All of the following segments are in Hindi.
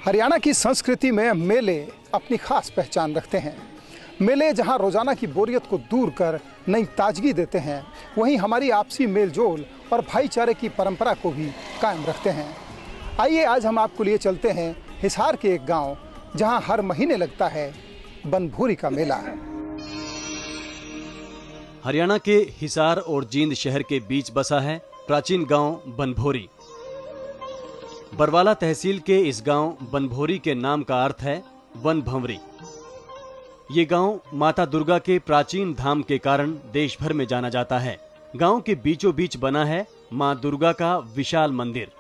हरियाणा की संस्कृति में मेले अपनी खास पहचान रखते हैं। मेले जहां रोजाना की बोरियत को दूर कर नई ताजगी देते हैं, वहीं हमारी आपसी मेलजोल और भाईचारे की परंपरा को भी कायम रखते हैं। आइए आज हम आपको लिए चलते हैं हिसार के एक गांव, जहां हर महीने लगता है बनभोरी का मेला। हरियाणा के हिसार और जींद शहर के बीच बसा है प्राचीन गांव बनभोरी। बरवाला तहसील के इस गांव बनभोरी के नाम का अर्थ है वन भंवरी। ये गांव माता दुर्गा के प्राचीन धाम के कारण देश भर में जाना जाता है। गांव के बीचों बीच बना है मां दुर्गा का विशाल मंदिर,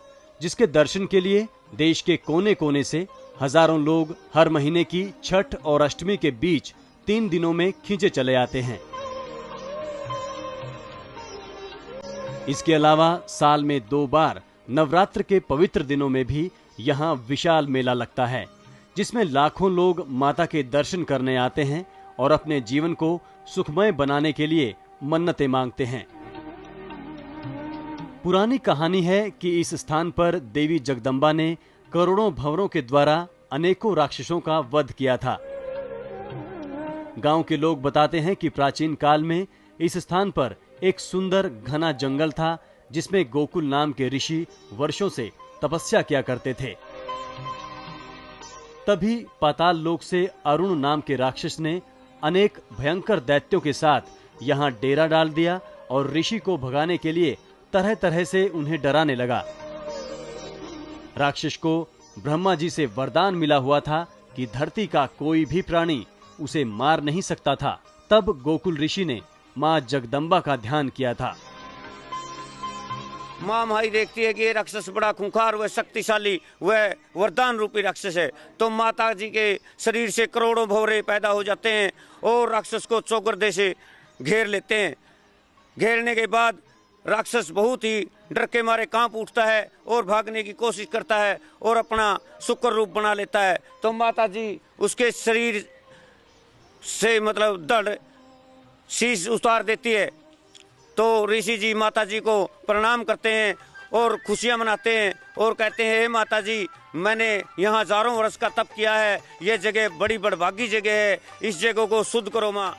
जिसके दर्शन के लिए देश के कोने कोने से हजारों लोग हर महीने की छठ और अष्टमी के बीच 3 दिनों में खींचे चले आते हैं। इसके अलावा साल में 2 बार नवरात्र के पवित्र दिनों में भी यहाँ विशाल मेला लगता है, जिसमें लाखों लोग माता के दर्शन करने आते हैं और अपने जीवन को सुखमय बनाने के लिए मन्नतें मांगते हैं। पुरानी कहानी है कि इस स्थान पर देवी जगदम्बा ने करोड़ों भंवरों के द्वारा अनेकों राक्षसों का वध किया था। गांव के लोग बताते हैं कि प्राचीन काल में इस स्थान पर एक सुंदर घना जंगल था, जिसमें गोकुल नाम के ऋषि वर्षों से तपस्या किया करते थे। तभी पाताल लोक से अरुण नाम के राक्षस ने अनेक भयंकर दैत्यों के साथ यहाँ डेरा डाल दिया और ऋषि को भगाने के लिए तरह तरह से उन्हें डराने लगा। राक्षस को ब्रह्मा जी से वरदान मिला हुआ था कि धरती का कोई भी प्राणी उसे मार नहीं सकता था। तब गोकुल ऋषि ने मां जगदम्बा का ध्यान किया था। माँ हमारी देखती है कि ये राक्षस बड़ा खूंखार व शक्तिशाली व वरदान रूपी राक्षस है, तो माता जी के शरीर से करोड़ों भंवरे पैदा हो जाते हैं और राक्षस को चौगरदे से घेर लेते हैं। घेरने के बाद राक्षस बहुत ही डर के मारे कांप उठता है और भागने की कोशिश करता है और अपना शुक्र रूप बना लेता है। तो माता जी उसके शरीर से धड़ शीश उतार देती है। तो ऋषि जी माता जी को प्रणाम करते हैं और खुशियां मनाते हैं और कहते हैं, हे माता जी, मैंने यहाँ हजारों वर्ष का तप किया है, ये जगह बड़ी बड़भागी जगह है, इस जगह को शुद्ध करो माँ।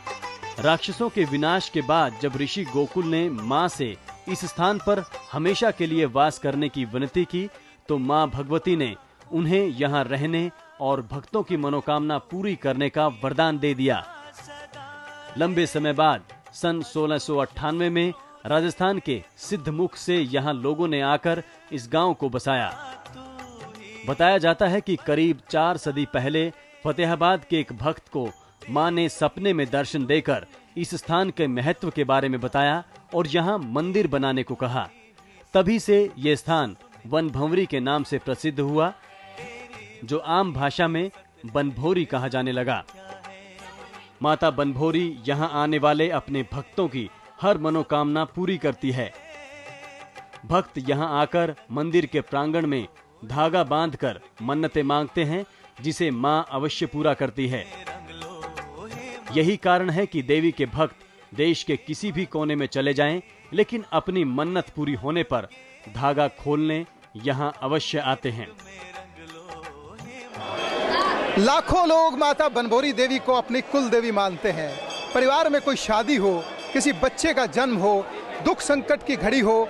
राक्षसों के विनाश के बाद जब ऋषि गोकुल ने माँ से इस स्थान पर हमेशा के लिए वास करने की विनती की, तो माँ भगवती ने उन्हें यहाँ रहने और भक्तों की मनोकामना पूरी करने का वरदान दे दिया। लंबे समय बाद सन 1698 में राजस्थान के सिद्धमुख से यहाँ लोगों ने आकर इस गांव को बसाया। बताया जाता है कि करीब 4 सदी पहले फतेहाबाद के एक भक्त को मां ने सपने में दर्शन देकर इस स्थान के महत्व के बारे में बताया और यहाँ मंदिर बनाने को कहा। तभी से ये स्थान वन भंवरी के नाम से प्रसिद्ध हुआ, जो आम भाषा में बनभोरी कहा जाने लगा। माता बनभोरी यहाँ आने वाले अपने भक्तों की हर मनोकामना पूरी करती है। भक्त यहाँ आकर मंदिर के प्रांगण में धागा बांधकर मन्नतें मांगते हैं, जिसे मां अवश्य पूरा करती है। यही कारण है कि देवी के भक्त देश के किसी भी कोने में चले जाएं, लेकिन अपनी मन्नत पूरी होने पर धागा खोलने यहाँ अवश्य आते हैं। लाखों लोग माता बनभोरी देवी को अपनी कुल देवी मानते हैं। परिवार में कोई शादी हो, किसी बच्चे का जन्म हो, दुख संकट की घड़ी हो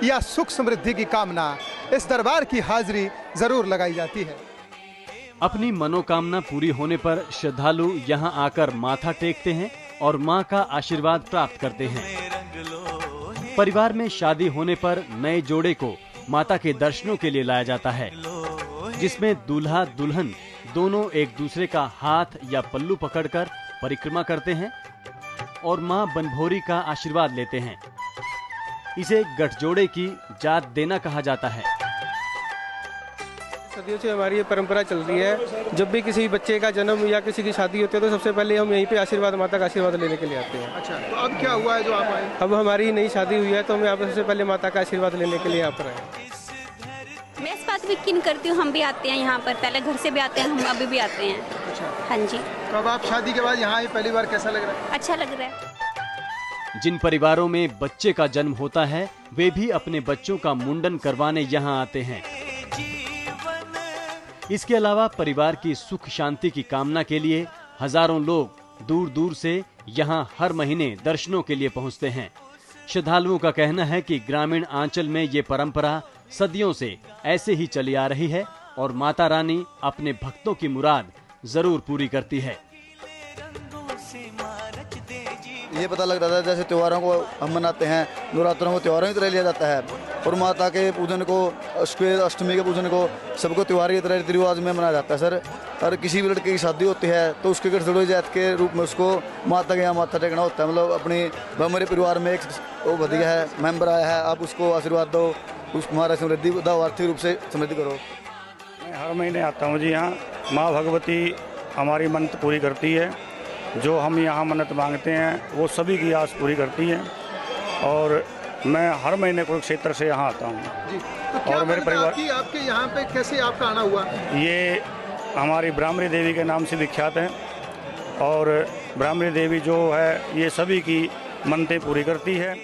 या सुख समृद्धि की कामना, इस दरबार की हाजिरी जरूर लगाई जाती है। अपनी मनोकामना पूरी होने पर श्रद्धालु यहाँ आकर माथा टेकते हैं और मां का आशीर्वाद प्राप्त करते हैं। परिवार में शादी होने पर नए जोड़े को माता के दर्शनों के लिए लाया जाता है, जिसमें दूल्हा दुल्हन दोनों एक दूसरे का हाथ या पल्लू पकड़कर परिक्रमा करते हैं और मां बनभोरी का आशीर्वाद लेते हैं। इसे गठजोड़े की जात देना कहा जाता है। सदियों से हमारी ये परंपरा चल रही है। जब भी किसी बच्चे का जन्म या किसी की शादी होती है तो सबसे पहले हम यहीं पे आशीर्वाद माता का आशीर्वाद लेने के लिए आते हैं। अच्छा, तो अब क्या हुआ है जो आप आए? अब हमारी नई शादी हुई है तो हम यहाँ पे सबसे पहले माता का आशीर्वाद लेने के लिए यहाँ पर आए। मैं इस बात यकीन करती हूँ, हम भी आते हैं यहाँ पर, पहले घर से भी आते हैं, हम अभी भी आते हैं। अच्छा, हाँ जी। तो अब आप शादी के बाद यहाँ आए, पहली बार कैसा लग रहा है? अच्छा लग रहा है। जिन परिवारों में बच्चे का जन्म होता है, वे भी अपने बच्चों का मुंडन करवाने यहाँ आते हैं। इसके अलावा परिवार की सुख शांति की कामना के लिए हजारों लोग दूर दूर से यहाँ हर महीने दर्शनों के लिए पहुँचते हैं। श्रद्धालुओं का कहना है कि ग्रामीण आंचल में ये परंपरा सदियों से ऐसे ही चली आ रही है और माता रानी अपने भक्तों की मुराद जरूर पूरी करती है। ये पता लग रहा था जैसे त्योहारों को हम मनाते हैं, नवरात्रों को त्योहारों की तरह लिया जाता है और माता के पूजन को, अष्टमी के पूजन को सबको त्योहार की तरह रीति रिवाज में मनाया जाता है सर। और किसी भी लड़के की शादी होती है तो उसके घर सड़ोई जात के रूप में उसको माता के यहाँ माथा टेकना होता है। मतलब अपनी हमारे परिवार में एक वो बढ़िया है मेंबर आया है, आप उसको आशीर्वाद दो, उसको हमारा समृद्धि दो, आर्थिक रूप से समृद्धि करो। मैं हर महीने आता हूँ जी यहाँ। माँ भगवती हमारी मन्नत पूरी करती है, जो हम यहाँ मन्नत मांगते हैं वो सभी की आस पूरी करती है और मैं हर महीने कुरुक्षेत्र से यहाँ आता हूँ। तो और मेरे परिवार आपके यहाँ पे कैसे आपका आना हुआ? ये हमारी ब्राह्मणी देवी के नाम से विख्यात है और ब्राह्मणी देवी जो है ये सभी की मन्नतें पूरी करती है।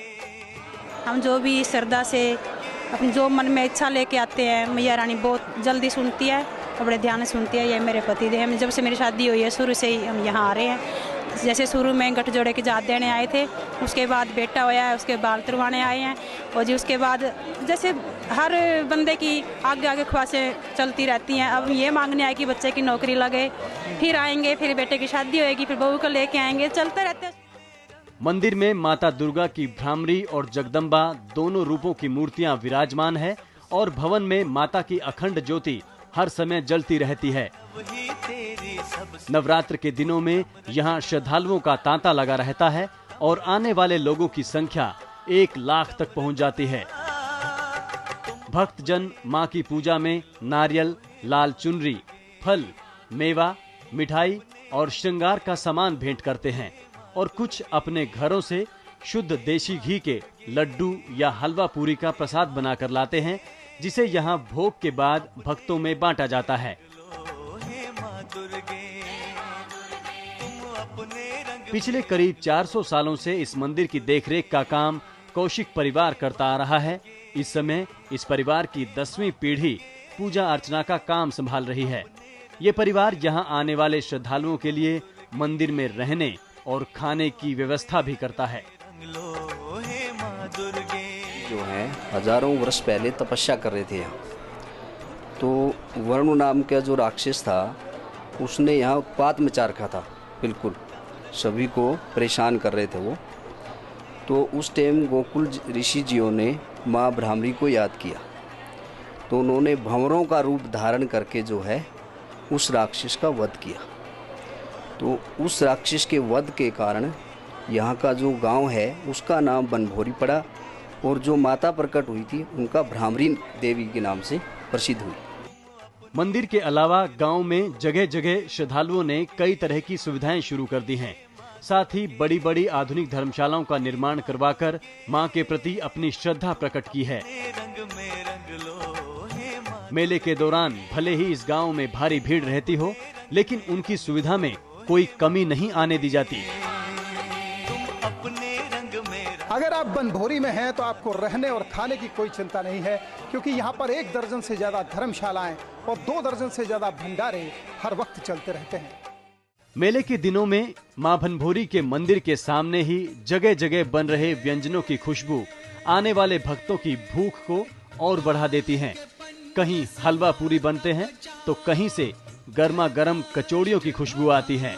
हम जो भी श्रद्धा से अपनी जो मन में इच्छा लेके आते हैं, मैया रानी बहुत जल्दी सुनती है और बड़े ध्यान से सुनती है। ये मेरे पति देव, जब से मेरी शादी हुई है शुरू से ही हम यहाँ आ रहे हैं। जैसे शुरू में गठ जोड़े की जात देने आए थे, उसके बाद बेटा होया है, उसके बाल तुरवाने आए हैं और जी उसके बाद जैसे हर बंदे की आगे आगे ख्वाहिशें चलती रहती हैं। अब ये मांगने आए कि बच्चे की नौकरी लगे, फिर आएंगे, फिर बेटे की शादी होएगी, फिर बहू को लेके आएंगे, चलते रहते हैं। मंदिर में माता दुर्गा की भ्रामरी और जगदम्बा दोनों रूपों की मूर्तियां विराजमान है और भवन में माता की अखंड ज्योति हर समय जलती रहती है। नवरात्र के दिनों में यहाँ श्रद्धालुओं का तांता लगा रहता है और आने वाले लोगों की संख्या 1 लाख तक पहुँच जाती है। भक्तजन मां की पूजा में नारियल, लाल चुनरी, फल, मेवा, मिठाई और श्रृंगार का सामान भेंट करते हैं और कुछ अपने घरों से शुद्ध देशी घी के लड्डू या हलवा पूरी का प्रसाद बनाकर लाते हैं, जिसे यहाँ भोग के बाद भक्तों में बांटा जाता है। पिछले करीब 400 सालों से इस मंदिर की देखरेख का काम कौशिक परिवार करता आ रहा है। इस समय इस परिवार की 10वीं पीढ़ी पूजा अर्चना का काम संभाल रही है। ये परिवार यहाँ आने वाले श्रद्धालुओं के लिए मंदिर में रहने और खाने की व्यवस्था भी करता है। जो है हजारों वर्ष पहले तपस्या कर रहे थे यहाँ, तो वरुण नाम का जो राक्षस था उसने यहाँ उत्पात मचा रखा था, बिल्कुल सभी को परेशान कर रहे थे वो। तो उस टाइम गोकुल ऋषि जियों ने माँ भ्रामरी को याद किया, तो उन्होंने भंवरों का रूप धारण करके जो है उस राक्षस का वध किया। तो उस राक्षस के वध के कारण यहाँ का जो गांव है उसका नाम बनभोरी पड़ा और जो माता प्रकट हुई थी उनका भ्रामरी देवी के नाम से प्रसिद्ध हुई। मंदिर के अलावा गांव में जगह जगह श्रद्धालुओं ने कई तरह की सुविधाएं शुरू कर दी हैं। साथ ही बड़ी बड़ी आधुनिक धर्मशालाओं का निर्माण करवाकर मां के प्रति अपनी श्रद्धा प्रकट की है। मेले के दौरान भले ही इस गांव में भारी भीड़ रहती हो, लेकिन उनकी सुविधा में कोई कमी नहीं आने दी जाती। अगर आप बनभोरी में हैं तो आपको रहने और खाने की कोई चिंता नहीं है, क्योंकि यहाँ पर 1 दर्जन से ज्यादा धर्मशालाएं और 2 दर्जन से ज्यादा भंडारे हर वक्त चलते रहते हैं। मेले के दिनों में मां बनभोरी के मंदिर के सामने ही जगह जगह बन रहे व्यंजनों की खुशबू आने वाले भक्तों की भूख को और बढ़ा देती हैं। कहीं हलवा पूरी बनते हैं तो कहीं से गर्मा गर्म कचौड़ियों की खुशबू आती है।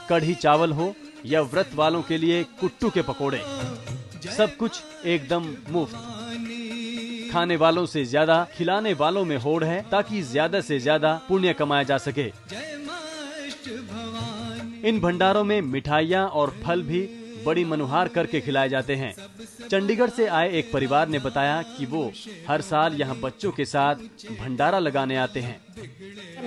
कढ़ी चावल हो या व्रत वालों के लिए कुट्टू के पकोड़े, सब कुछ एकदम मुफ्त। खाने वालों से ज्यादा खिलाने वालों में होड़ है, ताकि ज्यादा से ज्यादा पुण्य कमाया जा सके। इन भंडारों में मिठाइयाँ और फल भी बड़ी मनोहार करके खिलाए जाते हैं। चंडीगढ़ से आए एक परिवार ने बताया कि वो हर साल यहाँ बच्चों के साथ भंडारा लगाने आते हैं।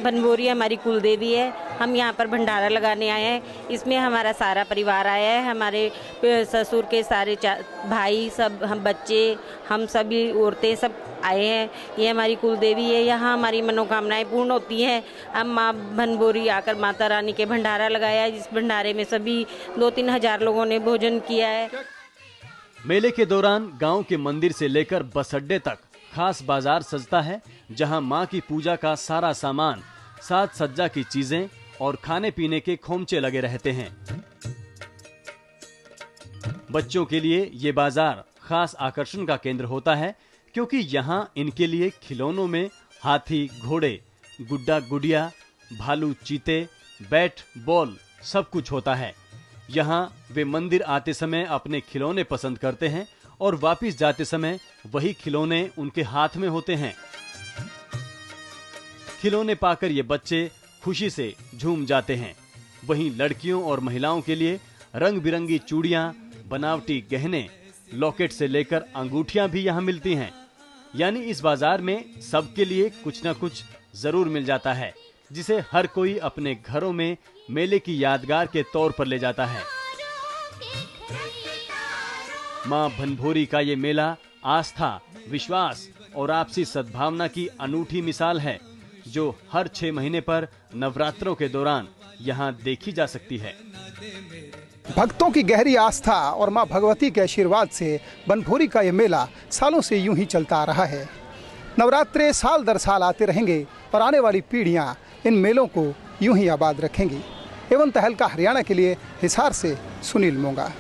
बनभोरी हमारी कुल देवी है, हम यहाँ पर भंडारा लगाने आए हैं। इसमें हमारा सारा परिवार आया है, हमारे ससुर के सारे भाई, सब हम बच्चे, हम सभी औरतें सब आए हैं। ये हमारी कुल देवी है, यहाँ हमारी मनोकामनाएं पूर्ण होती हैं। हम माँ बनभोरी आकर माता रानी के भंडारा लगाया है, जिस भंडारे में सभी 2-3 हजार लोगों ने भोजन किया है। मेले के दौरान गांव के मंदिर से लेकर बस अड्डे तक खास बाजार सजता है जहां मां की पूजा का सारा सामान, साज सज्जा की चीजें और खाने पीने के खोमचे लगे रहते हैं। बच्चों के लिए ये बाजार खास आकर्षण का केंद्र होता है क्योंकि यहाँ इनके लिए खिलौनों में हाथी, घोड़े, गुड्डा गुड़िया, भालू, चीते, बैट, बॉल सब कुछ होता है। यहाँ वे मंदिर आते समय अपने खिलौने पसंद करते हैं और वापस जाते समय वही खिलौने उनके हाथ में होते हैं। खिलौने पाकर ये बच्चे खुशी से झूम जाते हैं। वहीं लड़कियों और महिलाओं के लिए रंग बिरंगी चूड़ियां, बनावटी गहने, लॉकेट से लेकर अंगूठियां भी यहाँ मिलती हैं। यानी इस बाजार में सबके लिए कुछ न कुछ जरूर मिल जाता है, जिसे हर कोई अपने घरों में मेले की यादगार के तौर पर ले जाता है। मां भनभोरी का ये मेला आस्था, विश्वास और आपसी सद्भावना की अनूठी मिसाल है, जो हर 6 महीने पर नवरात्रों के दौरान यहाँ देखी जा सकती है। भक्तों की गहरी आस्था और मां भगवती के आशीर्वाद से बनभोरी का ये मेला सालों से यूं ही चलता आ रहा है। नवरात्रे साल दर साल आते रहेंगे और आने वाली पीढ़ियां इन मेलों को यूं ही आबाद रखेंगी। एवं तहलका हरियाणा के लिए हिसार से सुनील मोंगा।